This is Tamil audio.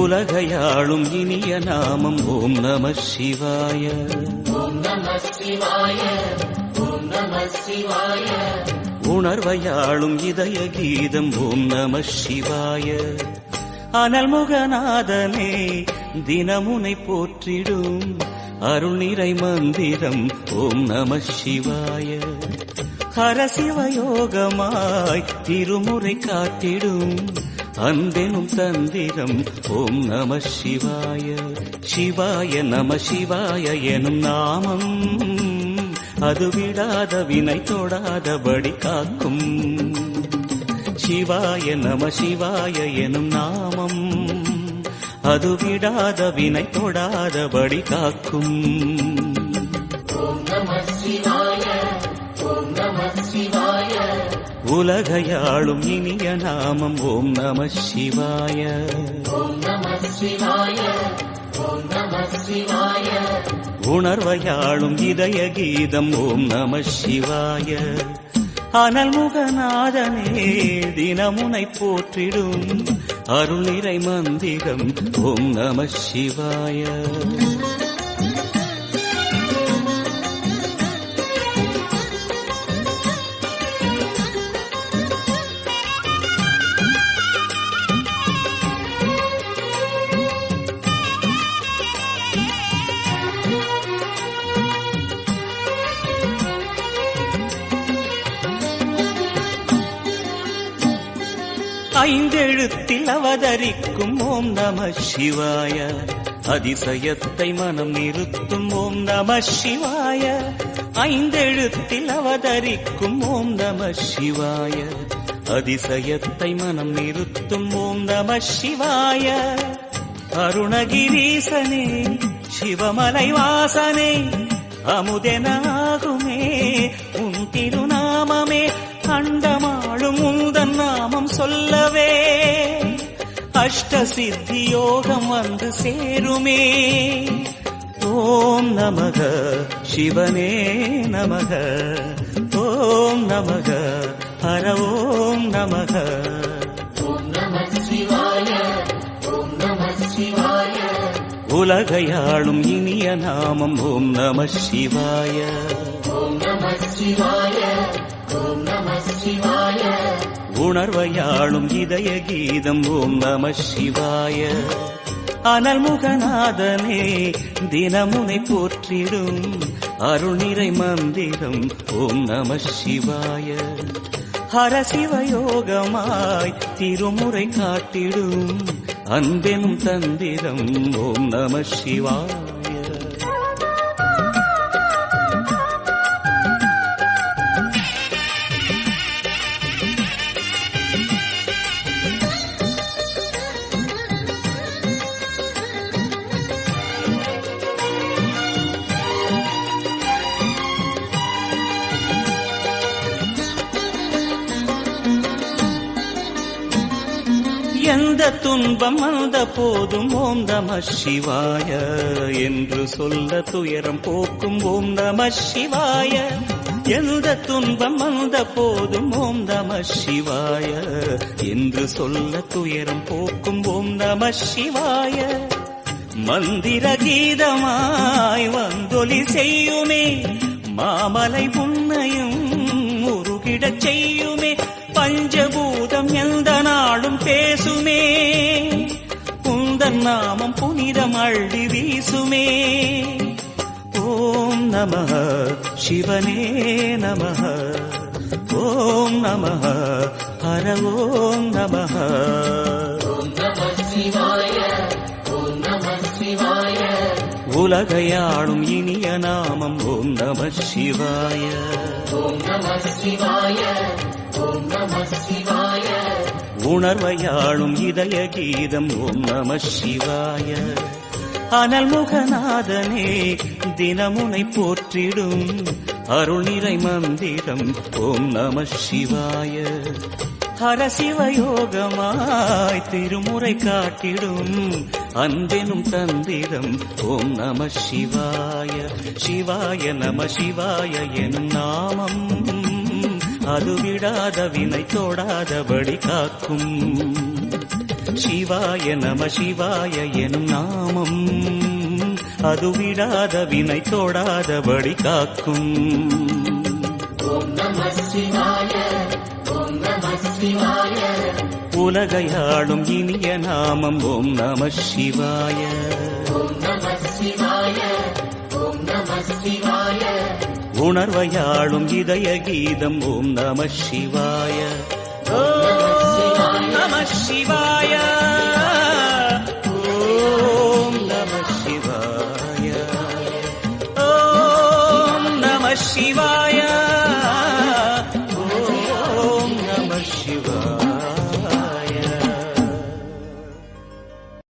உலகையாளும் இனிய நாமம் ஓம் நம சிவாய. ஓம் நம சிவாய. ஓம் நம சிவாய. உணர்வையாளும் இதய கீதம் ஓம் நம சிவாய. அனல்முகநாதனே தினமுனை போற்றிடும் அருள் நிறை மந்திரம் ஓம் நம சிவாய. ஹரசிவயோகமாய் திருமுறை காட்டிடும் அன்பெனும் தந்திரம் ஓம் நம சிவாய. சிவாய நம சிவாய எனும் நாமம் அது விடாத வினை தொடாதபடி காக்கும். சிவாய நம சிவாய எனும் நாமம் அது விடாத வினை தொடாதபடி காக்கும். ஓம் நம சிவாய. ஓம் நம சிவாய. உலகையாளும் இனிய நாமம் ஓம் நம சிவாய. ஓம் நம சிவாய. ஓம் நம சிவாய. உணர்வையாளும் இதய கீதம் ஓம் நம சிவாய. அனல்முகநாதனே தினமுனை போற்றிடும் அருள் நிறை மந்திரம் ஓம் நம சிவாய. ஐந்தெழுத்தில் அவதரிக்கும் ஓம் நம சிவாய. அதிசயத்தை மனம் நிறுத்தும் ஓம் நம சிவாய. ஐந்தெழுத்தில் அவதரிக்கும் ஓம் நம சிவாய. அதிசயத்தை மனம் நிறுத்தும் ஓம் நம சிவாய. அருணகிரீசனே சிவமலை வாசனே அமுதெனாகுமே உன் திருநாமமே. அண்டமாளும் உந்தன் நாமம் சொல்லவே அஷ்ட சித்தி யோகம் வந்து சேருமே. ஓம் நமக சிவனே நமக. ஓம் நமக ஹர ஓம் நமக. ஓம் நம சிவாய. ஓம் நம சிவாய. உலகையாளும் இனிய நாமம் ஓம் நம சிவாய. ஓம் நம சிவாய. ஓம் நம சிவாய. உணர்வையாளும் இதய கீதம் ஓம் நம சிவாய. அனல்முகநாதனே தினமுனை போற்றிடும் அருள் நிறை மந்திரம் ஓம் நம சிவாய. ஹரசிவயோகமாய் திருமுறை காட்டிடும் அன்பெனும் தந்திரம் ஓம் நம சிவாய. எந்த துன்பம் வந்த போதும் ஓம் நம சிவாய என்று சொல்ல துயரம் போக்கும் ஓம் நம சிவாய. எந்த துன்பம் வந்த போதும் ஓம் நம சிவாய என்று சொல்ல துயரம் போக்கும் ஓம் நம சிவாய. மந்திர கீதமாய் வந்தொலி செய்யுமே மாமலை உன்னையும் உருகிடச் செய்யுமே. பஞ்சபூதம் எந்த நாளும் பேசுமே உந்தன் நாமம் புனிதம் அள்ளி வீசுமே. ஓம் நம சிவனே நம. ஓம் நம ஹர ஓம் நம. ஓம் நம சிவாய. ஓம் நம சிவாய. உலகையாளும் இனிய நாமம் ஓம் நம சிவாய. ஓம் நம சிவாய. ஓம் நம சிவாய. உணர்வையாளும் இதய கீதம் ஓம் நம சிவாய. அனல்முகநாதனே தினமுனை போற்றிடும் அருள் நிறை மந்திரம் ஓம் நம சிவாய. ஹரசிவயோகமாய் திருமுறை காட்டிடும் அன்பெனும் தந்திரம் ஓம் நம சிவாய. சிவாய நம சிவாய எனும் நாமம் அது விடாத வினை தொடாதபடி காக்கும். சிவாய நம சிவாய எனும் நாமம் அது விடாத வினை தொடாதபடி காக்கும். ஓம் நம சிவாய ஓம் நம சிவாய உலகையாளும் இனிய நாமம் ஓம் நம சிவாய. ஓம் நம சிவாய ஓம் நம சிவாய உணர்வையாளும் இதய கீதம் ஓம் நம சிவாய. ஓம் நம சிவாய ஓம் நம சிவாய ஓம் நம சிவாய ஓம் நம சிவாய.